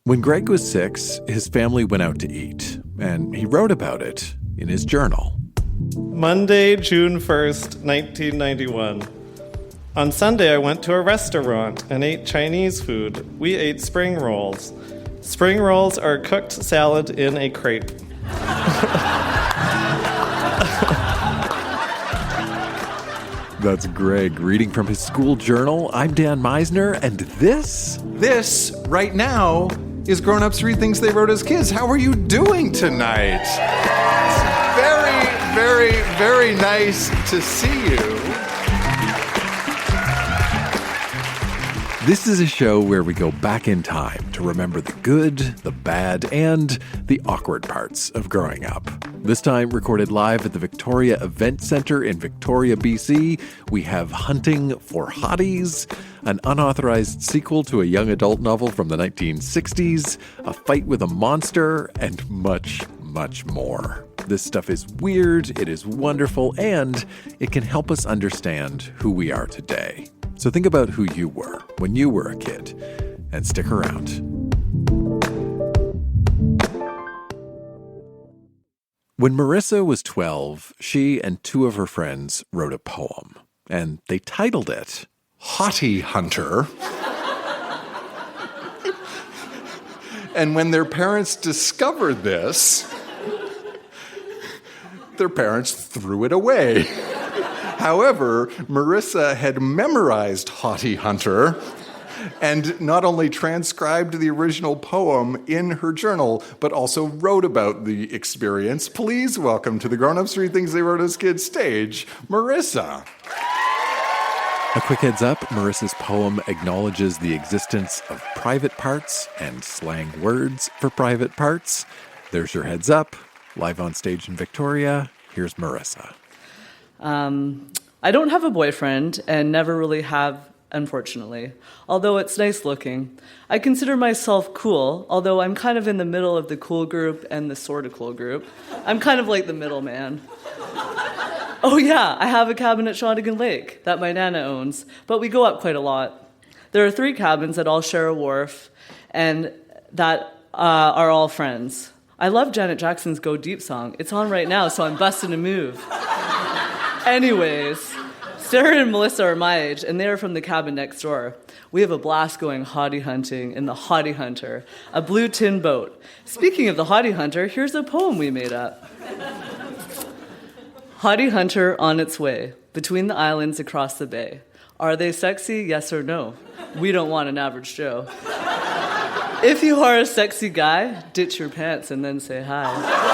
When Greg was 6, his family went out to eat, and he wrote about it in his journal. Monday, June 1st, 1991. On Sunday, I went to a restaurant and ate Chinese food. We ate spring rolls. Spring rolls are cooked salad in a crepe. That's Greg reading from his school journal. I'm Dan Meisner, and this right now is Grown Ups Read Things They Wrote as Kids. How are you doing tonight? It's very, very, very nice to see you. This is a show where we go back in time to remember the good, the bad, and the awkward parts of growing up. This time recorded live at the Victoria Event Centre in Victoria, BC, we have Hunting for Hotties, an unauthorized sequel to a young adult novel from the 1960s, a fight with a monster, and much, much more. This stuff is weird, it is wonderful, and it can help us understand who we are today. So think about who you were when you were a kid, and stick around. When Marissa was 12, she and 2 of her friends wrote a poem, and they titled it Hottie Hunter. And when their parents discovered this, their parents threw it away. However, Marissa had memorized Hottie Hunter and not only transcribed the original poem in her journal, but also wrote about the experience. Please welcome to the Grown Ups Read Things They Wrote as Kids stage, Marissa. A quick heads up, Marissa's poem acknowledges the existence of private parts and slang words for private parts. There's your heads up. Live on stage in Victoria, here's Marissa. I don't have a boyfriend and never really have, unfortunately, although it's nice looking. I consider myself cool, although I'm kind of in the middle of the cool group and the sort of cool group. I'm kind of like the middleman. Oh yeah, I have a cabin at Shawnigan Lake that my Nana owns, but we go up quite a lot. There are 3 cabins that all share a wharf and that are all friends. I love Janet Jackson's Go Deep song. It's on right now, so I'm busting a move. Anyways, Sarah and Melissa are my age, and they are from the cabin next door. We have a blast going hottie hunting in the Hottie Hunter, a blue tin boat. Speaking of the Hottie Hunter, here's a poem we made up. Hottie Hunter on its way, between the islands across the bay. Are they sexy, yes or no? We don't want an average Joe. If you are a sexy guy, ditch your pants and then say hi.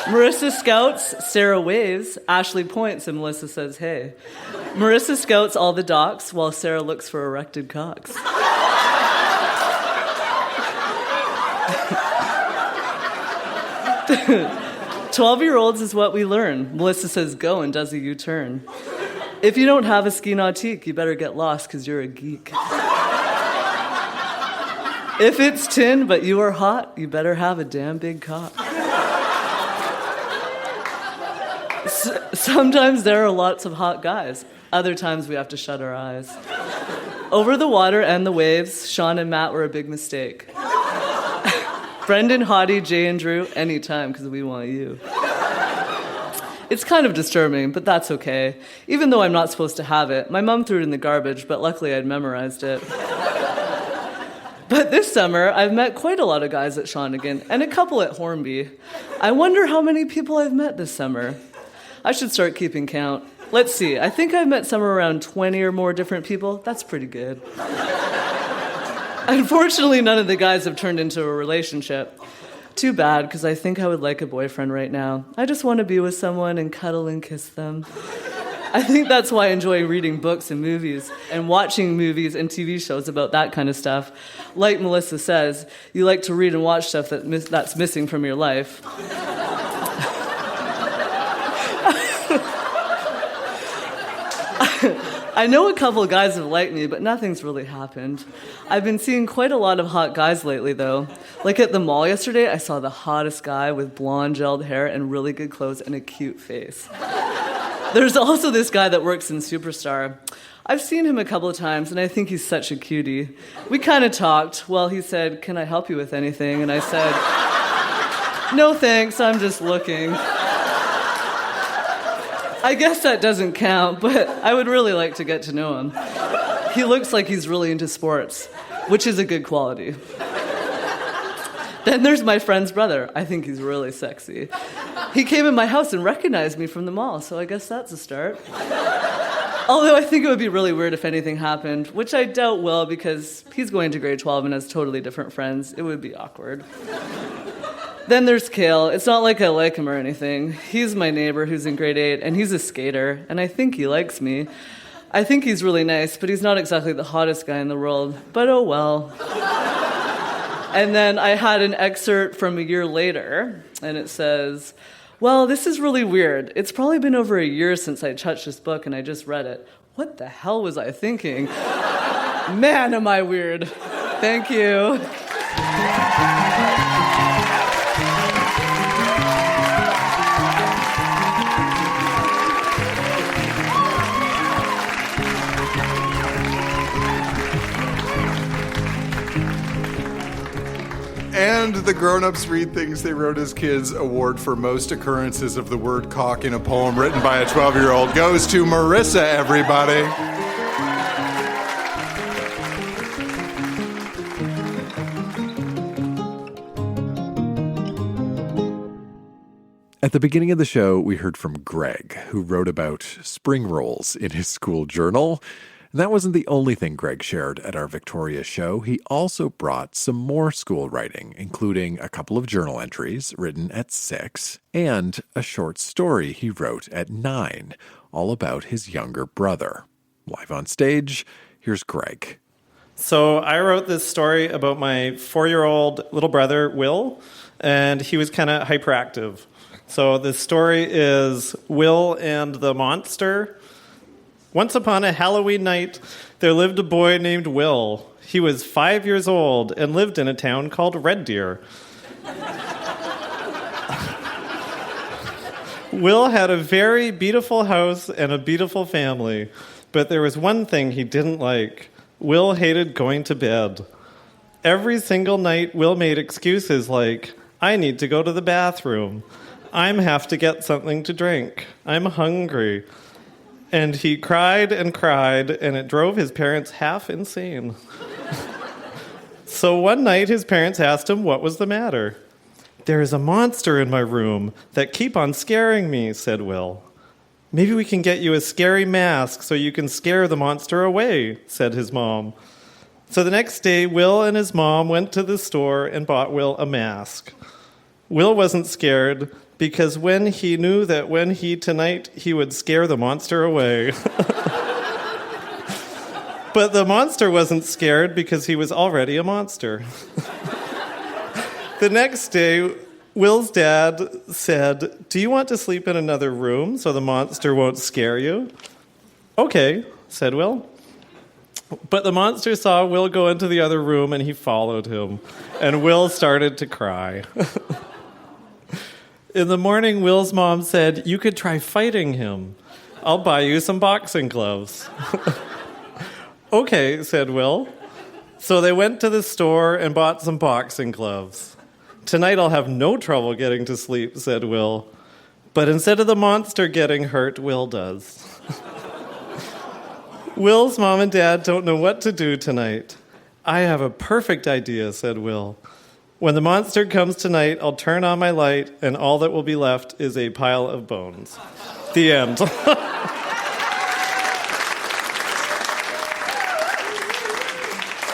Marissa scouts, Sarah waves, Ashley points, and Melissa says, hey. Marissa scouts all the docks, while Sarah looks for erected cocks. 12-year-olds is what we learn. Melissa says go and does a U-turn. If you don't have a ski nautique, you better get lost because you're a geek. If it's tin but you are hot, you better have a damn big cock. Sometimes there are lots of hot guys. Other times we have to shut our eyes. Over the water and the waves, Sean and Matt were a big mistake. Brendan, Hottie, Jay, and Drew, anytime, because we want you. It's kind of disturbing, but that's okay. Even though I'm not supposed to have it, my mom threw it in the garbage, but luckily I'd memorized it. But this summer, I've met quite a lot of guys at Shawnigan, and a couple at Hornby. I wonder how many people I've met this summer. I should start keeping count. Let's see, I think I've met somewhere around 20 or more different people. That's pretty good. Unfortunately, none of the guys have turned into a relationship. Too bad, because I think I would like a boyfriend right now. I just want to be with someone and cuddle and kiss them. I think that's why I enjoy reading books and movies and watching movies and TV shows about that kind of stuff. Like Melissa says, you like to read and watch stuff that's missing from your life. I know a couple of guys have liked me, but nothing's really happened. I've been seeing quite a lot of hot guys lately, though. Like at the mall yesterday, I saw the hottest guy with blonde gelled hair and really good clothes and a cute face. There's also this guy that works in Superstar. I've seen him a couple of times, and I think he's such a cutie. We kind of talked. Well, he said, "Can I help you with anything?" And I said, "No, thanks, I'm just looking." I guess that doesn't count, but I would really like to get to know him. He looks like he's really into sports, which is a good quality. Then there's my friend's brother. I think he's really sexy. He came in my house and recognized me from the mall, so I guess that's a start. Although I think it would be really weird if anything happened, which I doubt will because he's going to grade 12 and has totally different friends. It would be awkward. Then there's Kale. It's not like I like him or anything. He's my neighbor who's in grade 8, and he's a skater, and I think he likes me. I think he's really nice, but he's not exactly the hottest guy in the world. But oh well. And then I had an excerpt from a year later, and it says, "Well, this is really weird. It's probably been over a year since I touched this book, and I just read it. What the hell was I thinking? Man, am I weird. Thank you." And the grown-ups read things they wrote as kids award for most occurrences of the word cock in a poem written by a 12-year-old goes to Marissa, everybody. At the beginning of the show, we heard from Greg, who wrote about spring rolls in his school journal. And that wasn't the only thing Greg shared at our Victoria show. He also brought some more school writing, including a couple of journal entries written at 6 and a short story he wrote at 9, all about his younger brother. Live on stage, here's Greg. So I wrote this story about my 4-year-old little brother, Will, and he was kind of hyperactive. So the story is Will and the Monster. Once upon a Halloween night, there lived a boy named Will. He was 5 years old and lived in a town called Red Deer. Will had a very beautiful house and a beautiful family, but there was one thing he didn't like. Will hated going to bed. Every single night, Will made excuses like, "I need to go to the bathroom. I have to get something to drink. I'm hungry." And he cried, and it drove his parents half insane. So one night, his parents asked him what was the matter. "There is a monster in my room that keep on scaring me," said Will. "Maybe we can get you a scary mask so you can scare the monster away," said his mom. So the next day, Will and his mom went to the store and bought Will a mask. Will wasn't scared, because when he knew that when tonight he would scare the monster away. But the monster wasn't scared because he was already a monster. The next day, Will's dad said, "Do you want to sleep in another room so the monster won't scare you?" "Okay," said Will. But the monster saw Will go into the other room and he followed him. And Will started to cry. In the morning, Will's mom said, "You could try fighting him. I'll buy you some boxing gloves." "Okay," said Will. So they went to the store and bought some boxing gloves. "Tonight I'll have no trouble getting to sleep," said Will. But instead of the monster getting hurt, Will does. Will's mom and dad don't know what to do tonight. "I have a perfect idea," said Will. "When the monster comes tonight, I'll turn on my light, and all that will be left is a pile of bones." The end.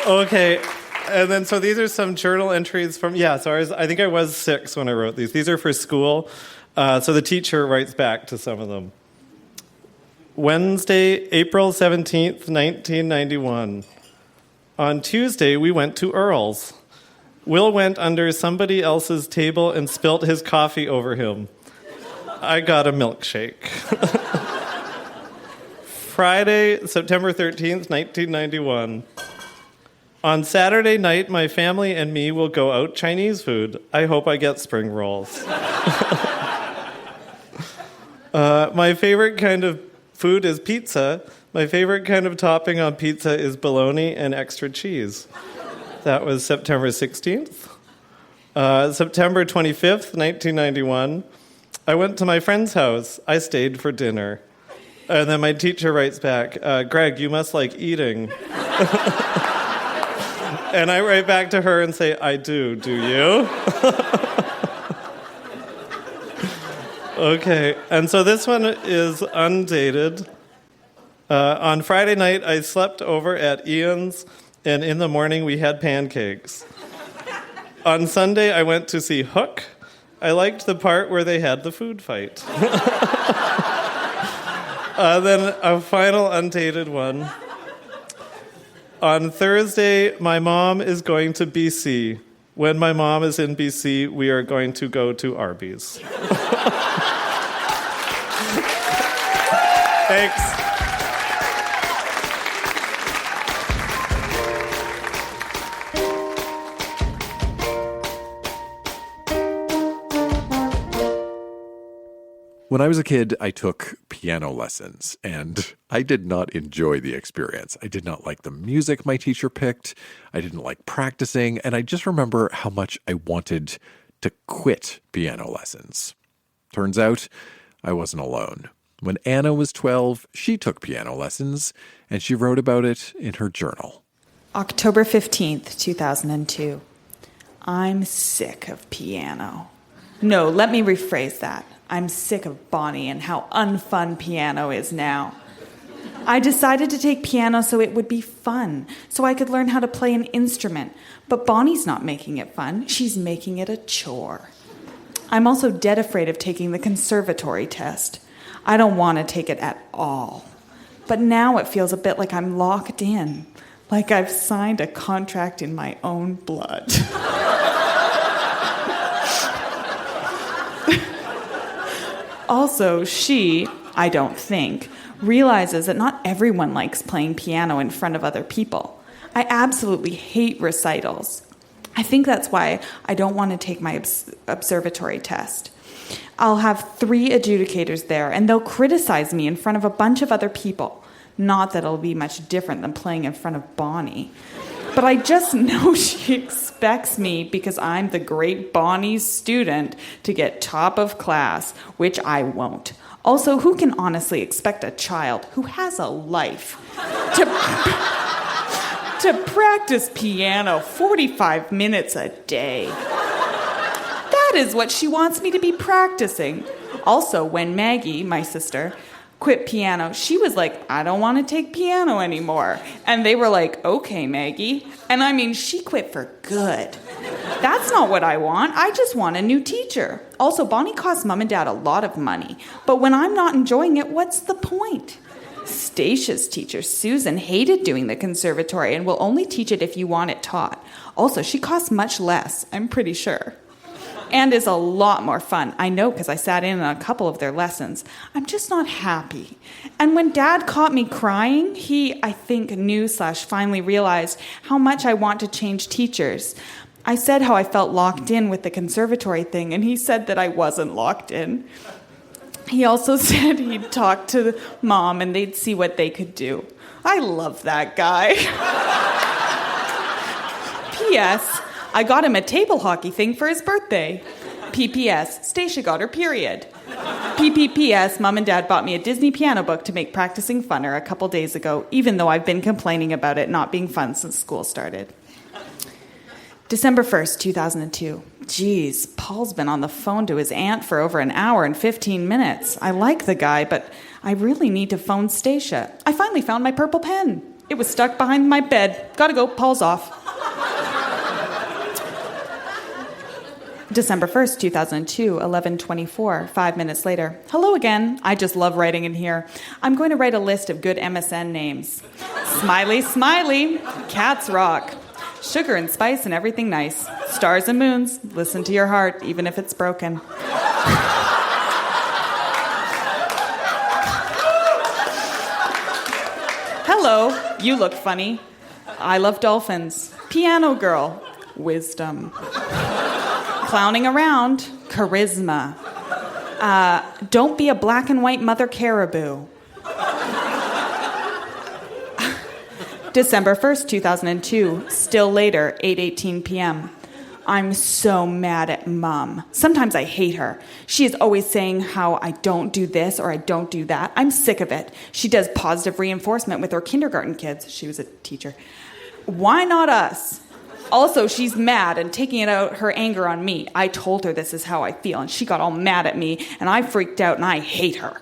Okay, and then so these are some journal entries from, I think I was 6 when I wrote these. These are for school, so the teacher writes back to some of them. Wednesday, April 17th, 1991. On Tuesday, we went to Earl's. Will went under somebody else's table and spilt his coffee over him. I got a milkshake. Friday, September 13th, 1991. On Saturday night, my family and me will go out Chinese food. I hope I get spring rolls. My favorite kind of food is pizza. My favorite kind of topping on pizza is bologna and extra cheese. That was September 16th. September 25th, 1991, I went to my friend's house. I stayed for dinner. And then my teacher writes back, Greg, you must like eating. And I write back to her and say, I do you? Okay, and so this one is undated. On Friday night, I slept over at Ian's, and in the morning we had pancakes. On Sunday, I went to see Hook. I liked the part where they had the food fight. Then a final undated one. On Thursday, my mom is going to BC. When my mom is in BC, we are going to go to Arby's. Thanks. When I was a kid, I took piano lessons, and I did not enjoy the experience. I did not like the music my teacher picked. I didn't like practicing, and I just remember how much I wanted to quit piano lessons. Turns out, I wasn't alone. When Anna was 12, she took piano lessons, and she wrote about it in her journal. October 15th, 2002. I'm sick of piano. No, let me rephrase that. I'm sick of Bonnie and how unfun piano is now. I decided to take piano so it would be fun, so I could learn how to play an instrument. But Bonnie's not making it fun. She's making it a chore. I'm also dead afraid of taking the conservatory test. I don't want to take it at all. But now it feels a bit like I'm locked in, like I've signed a contract in my own blood. Also, she, I don't think, realizes that not everyone likes playing piano in front of other people. I absolutely hate recitals. I think that's why I don't want to take my observatory test. I'll have 3 adjudicators there, and they'll criticize me in front of a bunch of other people. Not that it'll be much different than playing in front of Bonnie. But I just know she expects me, because I'm the great Bonnie's student, to get top of class, which I won't. Also, who can honestly expect a child who has a life to practice piano 45 minutes a day? That is what she wants me to be practicing. Also, when Maggie, my sister, quit piano, she was like, I don't want to take piano anymore. And they were like, okay, Maggie. And I mean, she quit for good. That's not what I want. I just want a new teacher. Also, Bonnie costs Mom and Dad a lot of money. But when I'm not enjoying it, what's the point? Stacia's teacher, Susan, hated doing the conservatory and will only teach it if you want it taught. Also, she costs much less, I'm pretty sure. And is a lot more fun. I know, because I sat in on a couple of their lessons. I'm just not happy. And when Dad caught me crying, he, I think, knew/finally realized how much I want to change teachers. I said how I felt locked in with the conservatory thing, and he said that I wasn't locked in. He also said he'd talk to Mom and they'd see what they could do. I love that guy. P.S. I got him a table hockey thing for his birthday. P.P.S. Stacia got her period. P.P.P.S. Mom and Dad bought me a Disney piano book to make practicing funner a couple days ago, even though I've been complaining about it not being fun since school started. December 1st, 2002. Geez, Paul's been on the phone to his aunt for over an hour and 15 minutes. I like the guy, but I really need to phone Stacia. I finally found my purple pen. It was stuck behind my bed. Gotta go, Paul's off. December 1st, 2002, 11:24, 5 minutes later. Hello again. I just love writing in here. I'm going to write a list of good MSN names. Smiley, Smiley. Cats rock. Sugar and spice and everything nice. Stars and moons. Listen to your heart, even if it's broken. Hello. You look funny. I love dolphins. Piano girl. Wisdom. Clowning around, charisma. Don't be a black and white mother caribou. December 1st, 2002. Still later, 8:18 p.m. I'm so mad at Mom. Sometimes I hate her. She is always saying how I don't do this or I don't do that. I'm sick of it. She does positive reinforcement with her kindergarten kids. She was a teacher. Why not us? Also, she's mad and taking it out her anger on me. I told her this is how I feel, and she got all mad at me, and I freaked out, and I hate her.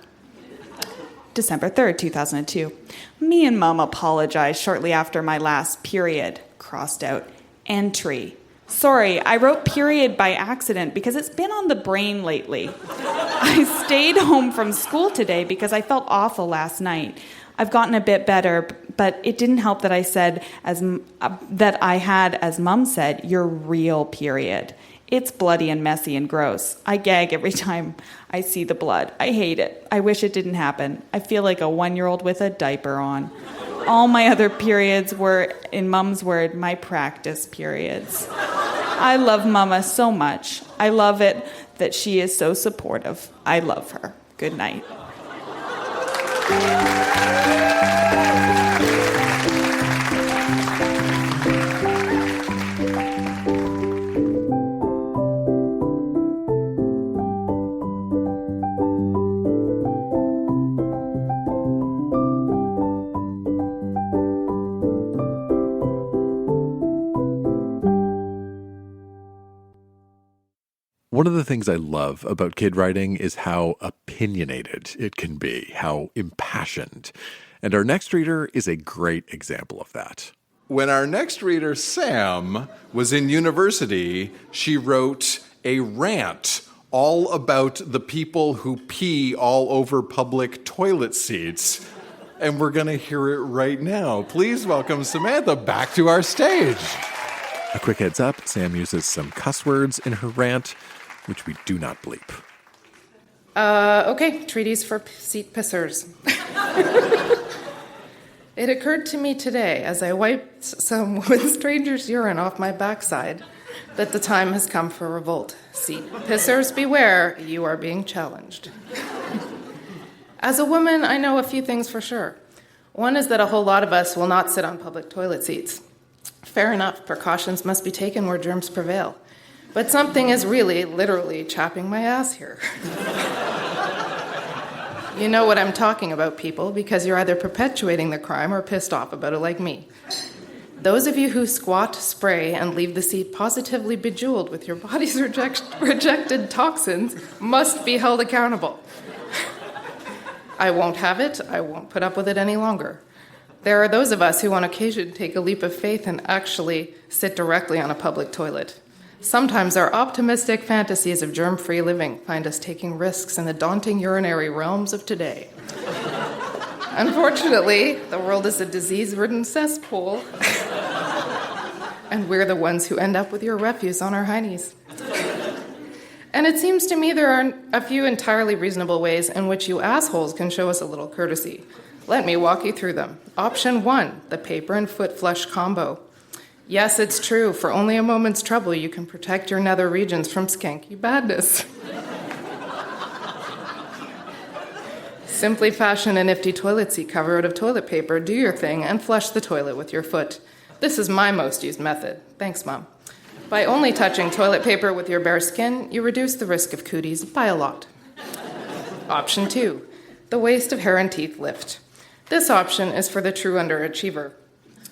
December 3rd, 2002. Me and Mom apologized shortly after my last period. Crossed out. Entry. Sorry, I wrote period by accident because it's been on the brain lately. I stayed home from school today because I felt awful last night. I've gotten a bit better, but it didn't help that I said, that I had, as Mom said, your real period. It's bloody and messy and gross. I gag every time I see the blood. I hate it. I wish it didn't happen. I feel like a 1-year-old with a diaper on. All my other periods were, in Mom's word, my practice periods. I love Mama so much. I love it that she is so supportive. I love her. Good night. One of the things I love about kid writing is how opinionated it can be, how impassioned. And our next reader is a great example of that. When our next reader, Sam, was in university, she wrote a rant all about the people who pee all over public toilet seats. And we're going to hear it right now. Please welcome Samantha back to our stage. A quick heads up, Sam uses some cuss words in her rant, which we do not bleep. Okay, treaties for seat pissers. It occurred to me today, as I wiped some stranger's urine off my backside, that the time has come for revolt. Seat pissers, beware, you are being challenged. As a woman, I know a few things for sure. One is that a whole lot of us will not sit on public toilet seats. Fair enough, precautions must be taken where germs prevail. But something is really, literally chapping my ass here. You know what I'm talking about, people, because you're either perpetuating the crime or pissed off about it like me. Those of you who squat, spray, and leave the seat positively bejeweled with your body's rejected toxins must be held accountable. I won't have it. I won't put up with it any longer. There are those of us who on occasion take a leap of faith and actually sit directly on a public toilet. Sometimes our optimistic fantasies of germ-free living find us taking risks in the daunting urinary realms of today. Unfortunately, the world is a disease-ridden cesspool, and we're the ones who end up with your refuse on our heinies. And it seems to me there are a few entirely reasonable ways in which you assholes can show us a little courtesy. Let me walk you through them. Option 1, the paper and foot flush combo. Yes, it's true. For only a moment's trouble, you can protect your nether regions from skanky badness. Simply fashion a nifty toilet seat cover out of toilet paper, do your thing, and flush the toilet with your foot. This is my most used method. Thanks, Mom. By only touching toilet paper with your bare skin, you reduce the risk of cooties by a lot. Option 2, the waste of hair and teeth lift. This option is for the true underachiever.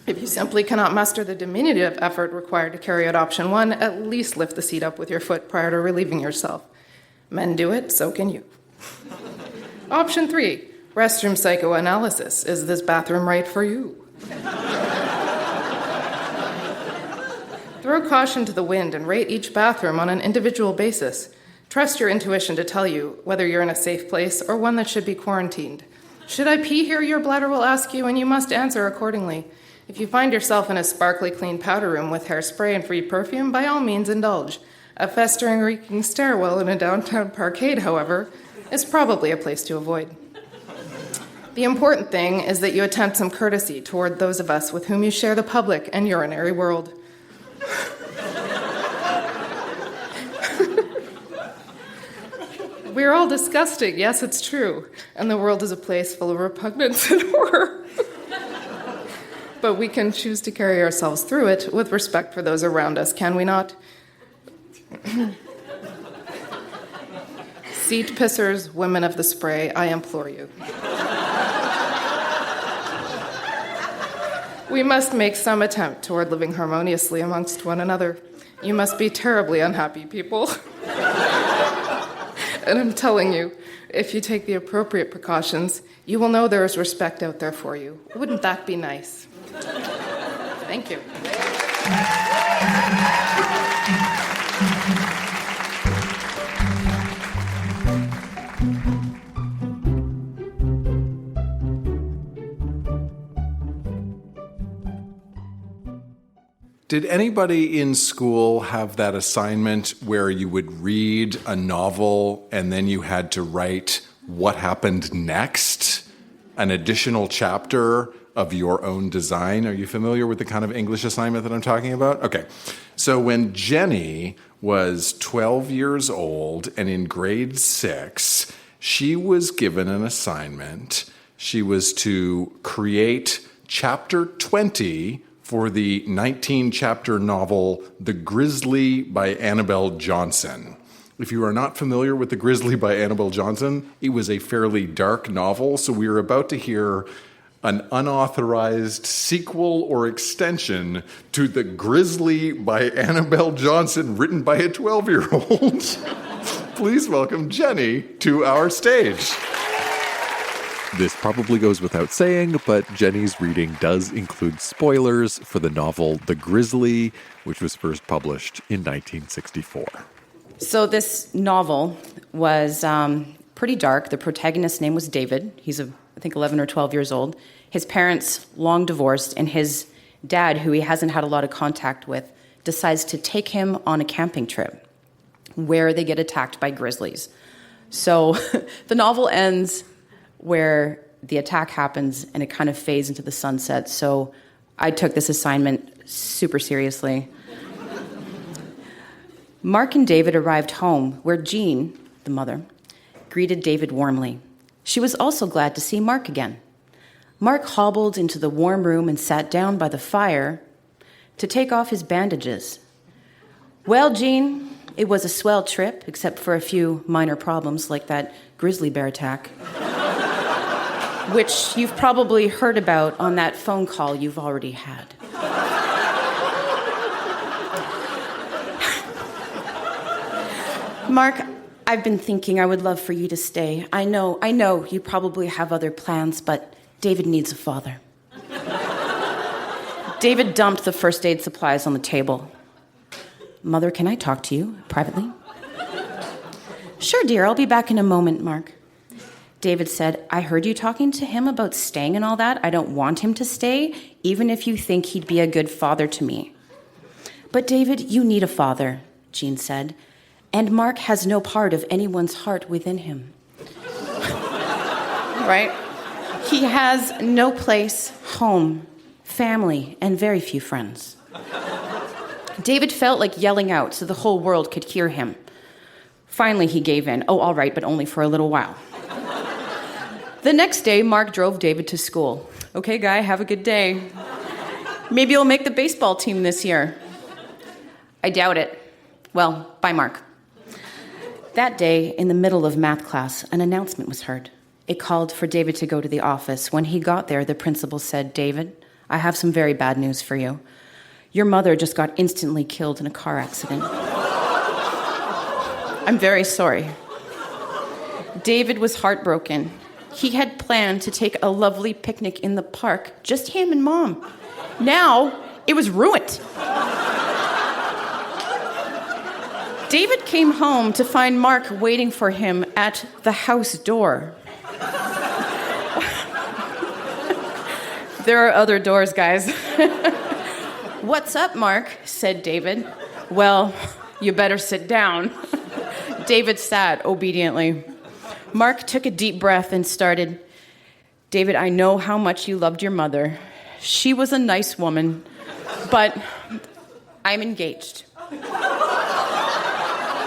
If you simply cannot muster the diminutive effort required to carry out option 1, at least lift the seat up with your foot prior to relieving yourself. Men do it, so can you. Option 3, restroom psychoanalysis. Is this bathroom right for you? Throw caution to the wind and rate each bathroom on an individual basis. Trust your intuition to tell you whether you're in a safe place or one that should be quarantined. Should I pee here, your bladder will ask you, and you must answer accordingly. If you find yourself in a sparkly clean powder room with hairspray and free perfume, by all means indulge. A festering, reeking stairwell in a downtown parkade, however, is probably a place to avoid. The important thing is that you attempt some courtesy toward those of us with whom you share the public and urinary world. We're all disgusting, yes, it's true, and the world is a place full of repugnance and horror. But we can choose to carry ourselves through it with respect for those around us, can we not? Seat pissers, women of the spray, I implore you. We must make some attempt toward living harmoniously amongst one another. You must be terribly unhappy people. And I'm telling you, if you take the appropriate precautions, you will know there is respect out there for you. Wouldn't that be nice? Thank you. Did anybody in school have that assignment where you would read a novel and then you had to write what happened next? An additional chapter of your own design? Are you familiar with the kind of English assignment that I'm talking about? Okay. So when Jeni was 12 years old and in grade 6, she was given an assignment. She was to create chapter 20 for the 19-chapter novel The Grizzly by Annabel Johnson. If you are not familiar with The Grizzly by Annabel Johnson, it was a fairly dark novel, so we are about to hear an unauthorized sequel or extension to The Grizzly by Annabel Johnson, written by a 12-year-old. Please welcome Jeni to our stage. This probably goes without saying, but Jeni's reading does include spoilers for the novel The Grizzly, which was first published in 1964. So this novel was pretty dark. The protagonist's name was David. He's, I think, 11 or 12 years old. His parents long divorced, and his dad, who he hasn't had a lot of contact with, decides to take him on a camping trip where they get attacked by grizzlies. So the novel ends where the attack happens and it kind of fades into the sunset. So I took this assignment super seriously. Mark and David arrived home where Jean, the mother, greeted David warmly. She was also glad to see Mark again. Mark hobbled into the warm room and sat down by the fire to take off his bandages. Well, Jean, it was a swell trip, except for a few minor problems like that grizzly bear attack, which you've probably heard about on that phone call you've already had. Mark, I've been thinking I would love for you to stay. I know you probably have other plans, but David needs a father. David dumped the first aid supplies on the table. Mother, can I talk to you privately? Sure, dear, I'll be back in a moment, Mark. David said, I heard you talking to him about staying and all that. I don't want him to stay, even if you think he'd be a good father to me. But David, you need a father, Jean said. And Mark has no part of anyone's heart within him. Right? He has no place, home, family, and very few friends. David felt like yelling out so the whole world could hear him. Finally, he gave in. Oh, all right, but only for a little while. The next day, Mark drove David to school. Okay, guy, have a good day. Maybe you'll make the baseball team this year. I doubt it. Well, bye, Mark. That day, in the middle of math class, an announcement was heard. It called for David to go to the office. When he got there, the principal said, David, I have some very bad news for you. Your mother just got instantly killed in a car accident. I'm very sorry. David was heartbroken. He had planned to take a lovely picnic in the park, just him and Mom. Now, it was ruined. David came home to find Mark waiting for him at the house door. There are other doors, guys. What's up, Mark? Said David. Well, you better sit down. David sat obediently. Mark took a deep breath and started, David, I know how much you loved your mother. She was a nice woman, but I'm engaged.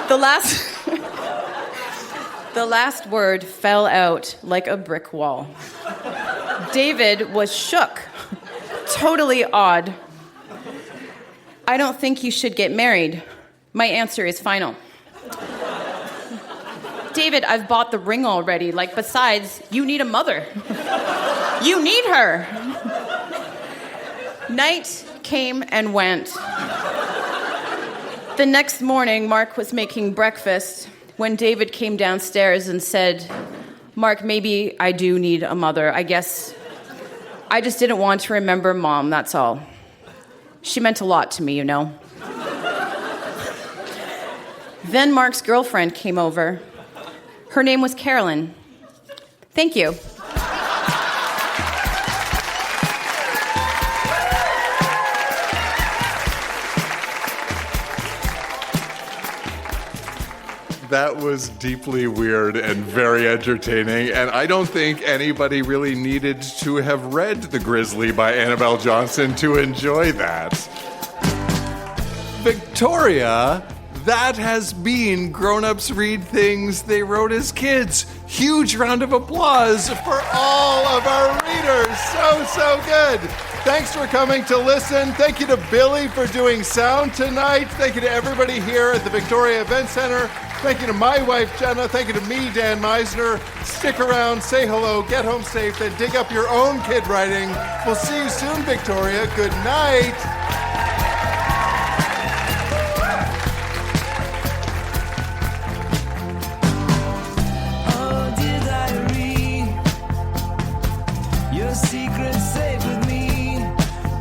The last word fell out like a brick wall. David was shook totally odd. I don't think you should get married. My answer is final. David, I've bought the ring already. Besides, you need a mother. You need her. Night came and went. The next morning, Mark was making breakfast when David came downstairs and said, Mark, maybe I do need a mother. I guess I just didn't want to remember Mom, that's all. She meant a lot to me, you know. Then Mark's girlfriend came over. Her name was Carolyn. Thank you. That was deeply weird and very entertaining, and I don't think anybody really needed to have read The Grizzly by Annabelle Johnson to enjoy that. Victoria, that has been Grown Ups Read Things They Wrote as Kids. Huge round of applause for all of our readers. So good. Thanks for coming to listen. Thank you to Billy for doing sound tonight. Thank you to everybody here at the Victoria Event Center. Thank you to my wife, Jenna. Thank you to me, Dan Meisner. Stick around, say hello, get home safe, then dig up your own kid writing. We'll see you soon, Victoria. Good night. Oh, dear diary, your secret's safe with me.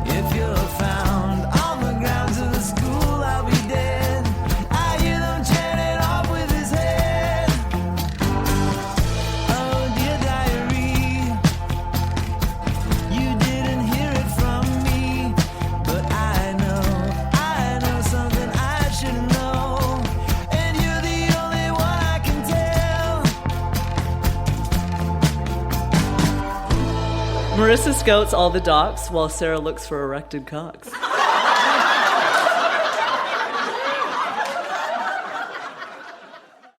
If you're found on the grounds of the school, I'll be dead. I hear them chanting off with his head. Oh, dear diary, you didn't hear it from me, but I know something I should know, and you're the only one I can tell. Marissa scouts all the docks while Sarah looks for erected cocks.